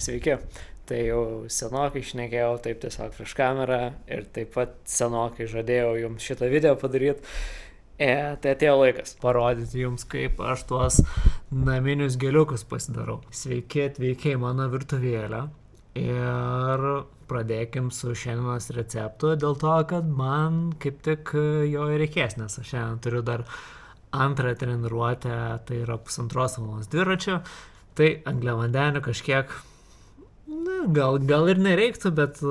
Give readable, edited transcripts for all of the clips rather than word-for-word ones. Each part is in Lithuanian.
Sveiki. Tai jau senokai šnekėjau taip tiesiog prieš kamerą ir taip pat senokai žadėjau jums šitą video padaryti. Tai atėjo laikas parodyti jums, kaip aš tuos naminius gėliukus pasidarau. Sveiki atvykę į mano virtuvėlę ir pradėkim su šiandienos receptu, dėl to, kad man kaip tik jo reikės, nes aš šiandien turiu dar antrą treniruotę, tai yra 1,5 valandos dviračio, tai angliavandenių kažkiek, gal ir nereiktų, bet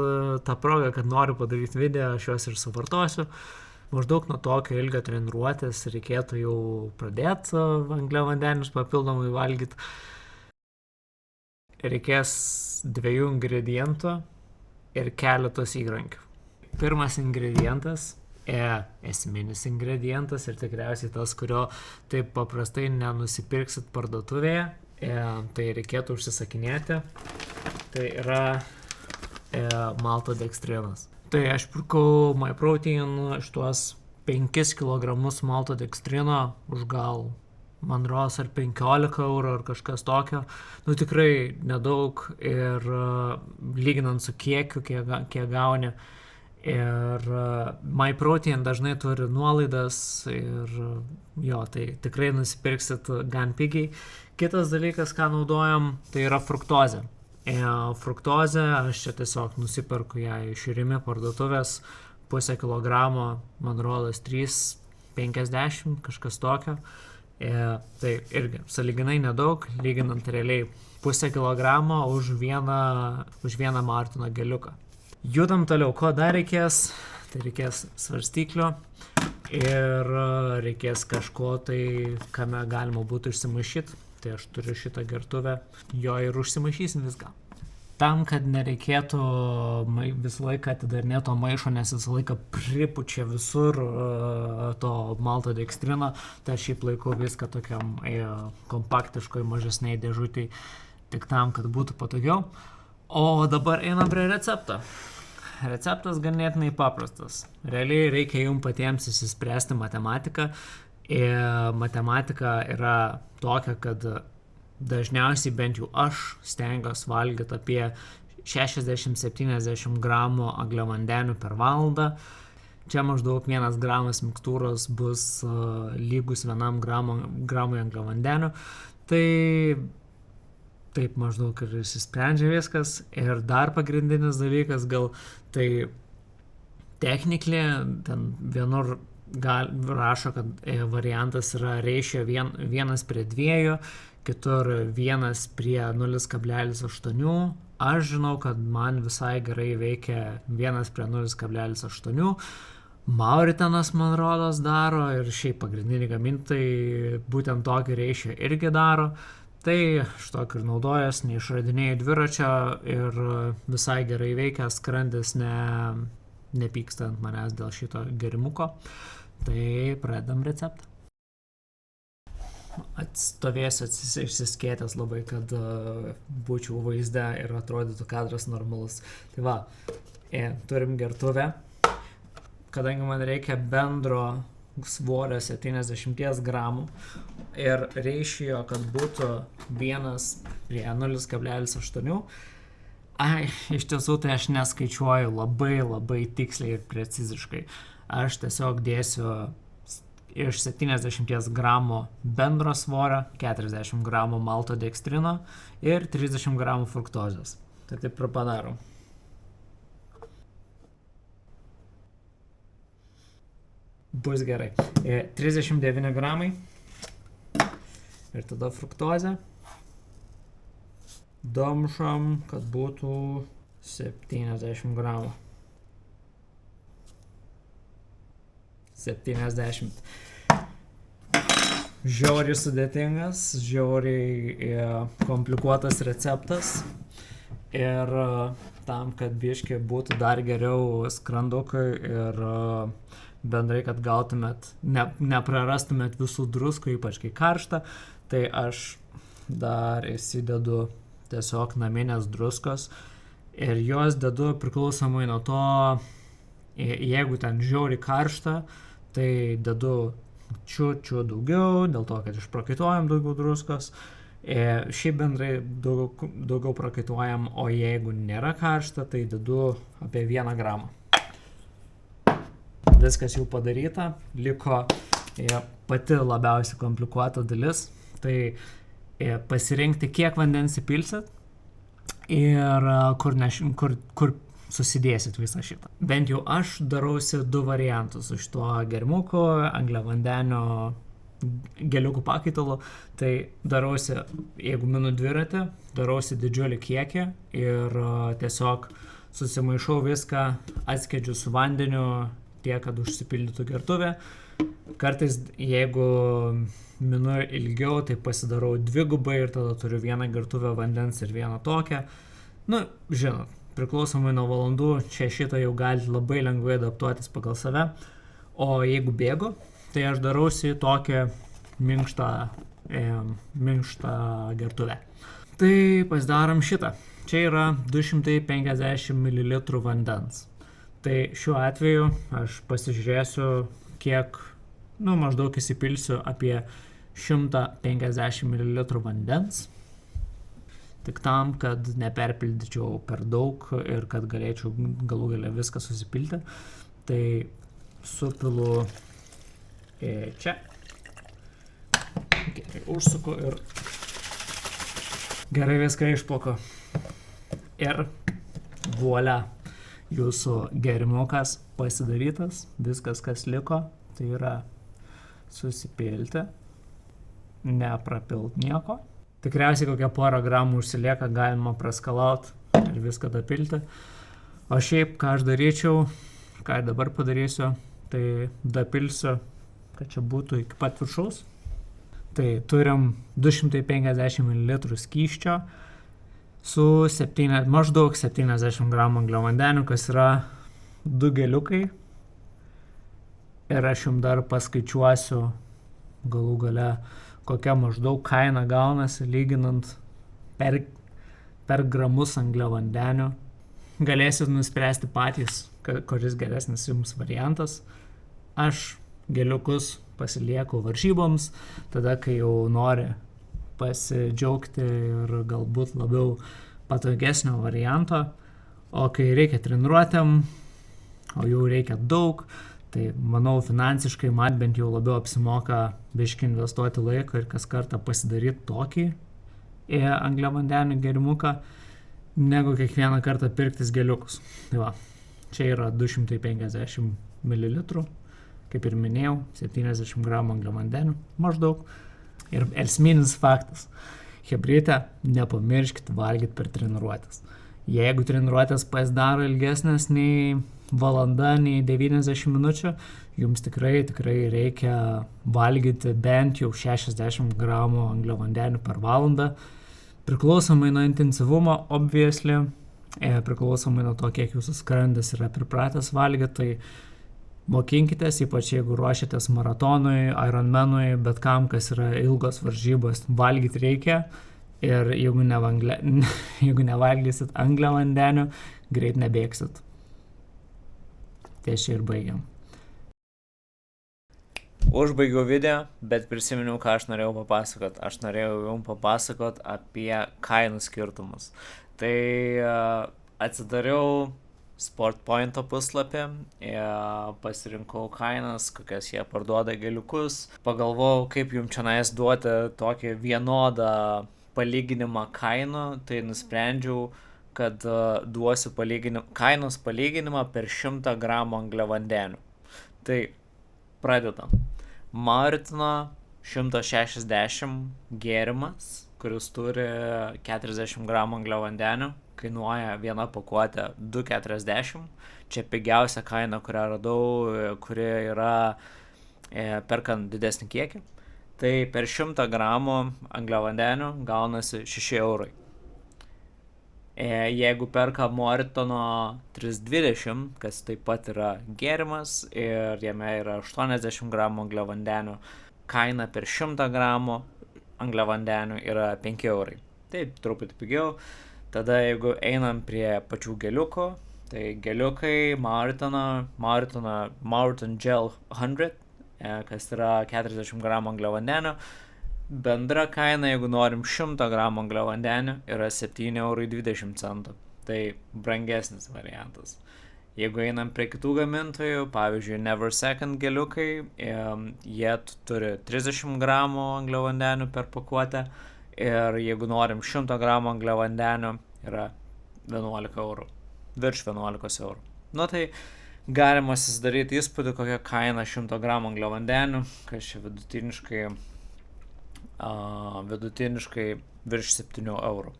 tą progą, kad noriu padaryti video, aš juos ir suvartosiu. Maždaug nuo tokio ilgio treniruotės reikėtų jau pradėti angliavandenius papildomai valgyti. Reikės 2 ingredientų ir keletos įrankių. Pirmas ingredientas, esminis ingredientas ir tikriausiai tas, kurio taip paprastai nenusipirksit parduotuvėje, tai reikėtų užsisakinėti, tai yra maltodekstrinas. Tai aš pirkau MyProtein šituos 5 kg maltodekstrino už gal, man rodos, ar 15 eurų ar kažkas tokio. Tikrai nedaug ir lyginant su kiekiu, kiek gauni. Ir MyProtein dažnai turi nuolaidas ir jo, tai tikrai nusipirksit gan pigiai. Kitas dalykas, ką naudojam, tai yra fruktozė. Fruktozę aš čia tiesiog nusiperku ją iš Rimi parduotuvės, 0,5 kilogramo, man rodos 3,50, kažkas tokio. Tai irgi sąlyginai nedaug, lyginant realiai 0,5 kilogramo už vieną Martino geliuką. Judam toliau, ko dar reikės? Tai reikės svarstyklių ir reikės kažko tai, kame galima būtų išsimaišyti. Tai aš turiu šitą gertuvę, jo ir užsimaišysim viską. Tam, kad nereikėtų visą laiką atidarinėti to maišo, nes visą laiką pripučia visur to maltodekstrino, tai aš šiaip laikau viską tokiam kompaktiškoj mažesniai dėžutėj, tik tam, kad būtų patogiau. O dabar einam prie recepto. Receptas ganėtinai paprastas. Realiai reikia jums patiems įsispręsti matematiką. Matematika yra tokia, kad dažniausiai bent jau aš stengiuosi valgyti apie 60-70 gramų angliavandenių per valandą. Čia maždaug 1 gramas mikstūros bus lygus 1 gramui angliavandenių. Tai taip maždaug ir išsisprendžia viskas. Ir dar pagrindinis dalykas gal tai techniklė, ten vienur rašo, kad variantas yra ratio 1:2, kitur 1:0,8. Aš žinau, kad man visai gerai veikia 1:0,8. Mauritanas, man rodos, daro ir šiaip pagrindiniai gamintojai būtent tokį ratio irgi daro. Tai štok ir naudojas, neišradinėjau dviračio ir visai gerai veikia, skrandis nepyksta ant manęs dėl šito gerimuko. Tai pradedam receptą. Atstovėsiu išsiskėtęs labai, kad būčiau vaizde ir atrodytų kadras normalus. Tai va, turim gertuvę. Kadangi man reikia bendro svorio 70 gramų ir ratio, kad būtų 1:0,8. Iš tiesų tai aš neskaičiuoju labai tiksliai ir preciziškai. Aš tiesiog dėsiu iš 70 gramų bendro svorio, 40 gramų maltodekstrino ir 30 gramų fruktozės. Tai taip ir padarom. Bus gerai. 39 gramai ir tada fruktozė. Domšam, kad būtų 70 gramų. 70. Žiauriai sudėtingas, žiauriai komplikuotas receptas. Ir tam, kad biškį būtų dar geriau skrandukai ir bendrai, kad gautumėt, neprarastumėt visų druskų, ypač kai karšta, tai aš dar įsidedu tiesiog naminės druskos ir jos dedu priklausomai nuo to, jeigu ten žiauriai karšta, tai dedu čiut daugiau, dėl to, kad išprakaituojam daugiau druskos. Šiaip bendrai daugiau prakaituojam, o jeigu nėra karšta, tai dedu apie 1 gramą. Viskas jau padaryta, liko pati labiausiai komplikuota dalis, tai pasirinkti, kiek vandens įpilsit ir kur susidėsit visą šitą. Bent jau aš darausi 2 variantus iš to germuko, angliavandenio geliukų pakaitalo, tai darausi, jeigu minu dviratį, darausi didžiulį kiekį ir tiesiog susimaišau viską, atskiedžiu su vandeniu, tiek, kad užsipildytų gertuvė. Kartais, jeigu minu ilgiau, tai pasidarau 2 ir tada turiu 1 gertuvę vandens ir 1 tokią. Žinot, priklausomai nuo valandų, šitą jau galite labai lengvai adaptuotis pagal save. O jeigu bėgu, tai aš darausi tokią minkštą gertuvę. Tai pasidarom šitą. Čia yra 250 ml vandens. Tai šiuo atveju aš pasižiūrėsiu, kiek, maždaug įsipilsiu apie 150 ml vandens. Tik tam, kad neperpildyčiau per daug ir kad galėčiau galų gale viską susipilti. Tai supilu čia. Gerai užsuku ir gerai viską išplaku. Ir voila, jūsų gerimukas pasidarytas. Viskas, kas liko, tai yra susipilti, neprapilt nieko. Tikriausiai kokią 1 gramų užsilieka, galima praskalaut ir viską dapilti. O šiaip, ką aš daryčiau, ką dabar padarysiu, tai dapilsiu, kad čia būtų iki pat viršaus. Tai turim 250 ml skysčio su maždaug 70 gramų angliavandenių, kas yra 2 geliukai. Ir aš jums dar paskaičiuosiu galų gale, kokia maždaug kaina gaunasi, lyginant per gramus angliavandenių. Galėsit nuspręsti patys, kuris geresnis jums variantas. Aš geliukus pasilieku varžyboms, tada, kai jau nori pasidžiaugti ir galbūt labiau patogesnio varianto. O kai reikia treniruotėm, o jau reikia daug, tai manau finansiškai man bent jau labiau apsimoka biškį investuoti laiko ir kas kartą pasidaryti tokį angliavandenių gerimuką, negu kiekvieną kartą pirktis geliukus. Tai va, čia yra 250 ml, kaip ir minėjau, 70 gramų angliavandenių maždaug. Ir esminis faktas, chebrytę nepamirškit valgyti per treniruotės. Jeigu treniruotės pasidaro ilgesnės nei valanda, nei 90 minučių, jums tikrai reikia valgyti bent jau 60 gramų angliavandenių per valandą. Priklausomai nuo intensyvumo, obviously, priklausomai nuo to, kiek jūsų skrandis yra pripratęs valgyti, tai mokinkitės, ypač jeigu ruošiatės maratonui, Ironmanui, bet kam, kas yra ilgos varžybos, valgyti reikia. Ir jeigu nevalgysit angliavandenių, greit nebėgsit. Ties čia ir baigiam. Užbaigiau video, bet prisiminiau, ką aš norėjau papasakot. Aš norėjau jums papasakot apie kainų skirtumus. Tai atsidariau SportPoint'o puslapį, pasirinkau kainas, kokias jie parduoda geliukus. Pagalvojau, kaip jums čionais duoti tokį vienodą palyginimą kainų, tai nusprendžiau, kad duosiu kainos palyginimą per 100 gramų angliavandenių. Tai pradedam. Maurtino 160 gėrimas, kuris turi 40 gramų angliavandenių, kainuoja viena pakuotė 2,40. Čia pigiausia kaina, kurią radau, kuri yra perkant didesnį kiekį. Tai per 100 gramų angliavandenių gaunasi 6 eurai. Jeigu perka Maurtino 320, kas taip pat yra gėrimas ir jame yra 80 gramų angliavandenių, kaina per 100 gramų angliavandenių yra 5 eurai. Taip, truputį pigiau. Tada jeigu einam prie pačių geliukų, tai geliukai Maurtin Gel 100, kas yra 40 gramų angliavandenių, bendra kaina, jeigu norim 100 gramų angliavandenių, yra 7,20 €. Tai brangesnis variantas. Jeigu einam prie kitų gamintojų, pavyzdžiui, Never Second geliukai, jie turi 30 gramų angliavandenių per pakuotę ir jeigu norim 100 gramų angliavandenių, yra 11 €, virš 11 €. Nu tai galima susidaryti įspūdį, kokia kaina 100 gramų angliavandenių, kas čia vidutiniškai virš 7 €.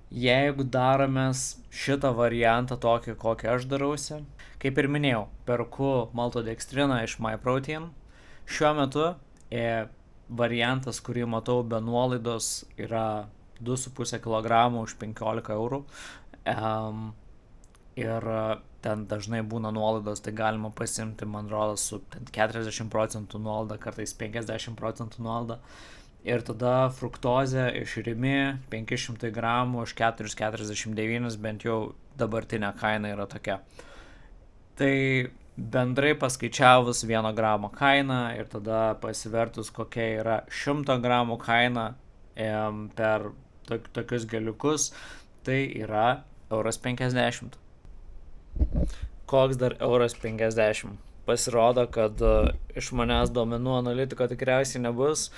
Jeigu daromės šitą variantą tokį, kokį aš darausi, kaip ir minėjau, perku maltodekstriną iš MyProtein. Šiuo metu variantas, kurį matau be nuolaidos, yra 2,5 kg už 15 €. Ir ten dažnai būna nuolaidos, tai galima pasimti, man rodos, su 40 procentų nuolaida, kartais 50 procentų nuolaida. Ir tada fruktozė iš Rimi 500 gramų už 4,49, bent jau dabartinė kaina yra tokia. Tai bendrai paskaičiavus 1 gramo kainą ir tada pasivertus, kokia yra 100 gramų kaina per tokius geliukus, tai yra 1,50 €. Koks dar 1,50 €? Pasirodo, kad iš manęs duomenų analitiko tikriausiai nebus.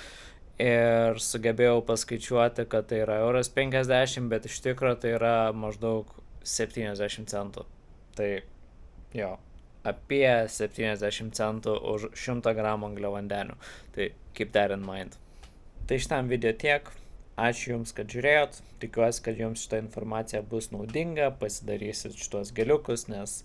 Ir sugebėjau paskaičiuoti, kad tai yra 1,50 €, bet iš tikrųjų tai yra maždaug 70 centų. Tai jo, apie 70 centų už 100 gramų angliavandenių. Tai keep that in mind. Tai šitam video tiek. Ačiū Jums, kad žiūrėjot. Tikiuosi, kad Jums šitą informaciją bus naudinga. Pasidarysit šitos geliukus, nes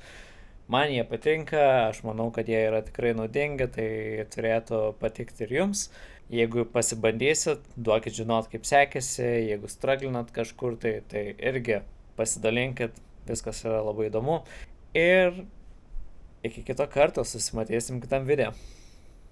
man jie patinka. Aš manau, kad jie yra tikrai naudingi, tai turėtų patikti ir Jums. Jeigu pasibandysit, duokit žinot, kaip sekėsi. Jeigu straglinat kažkur, tai irgi pasidalinkit. Viskas yra labai įdomu. Ir iki kito karto, susimatysim kitam video.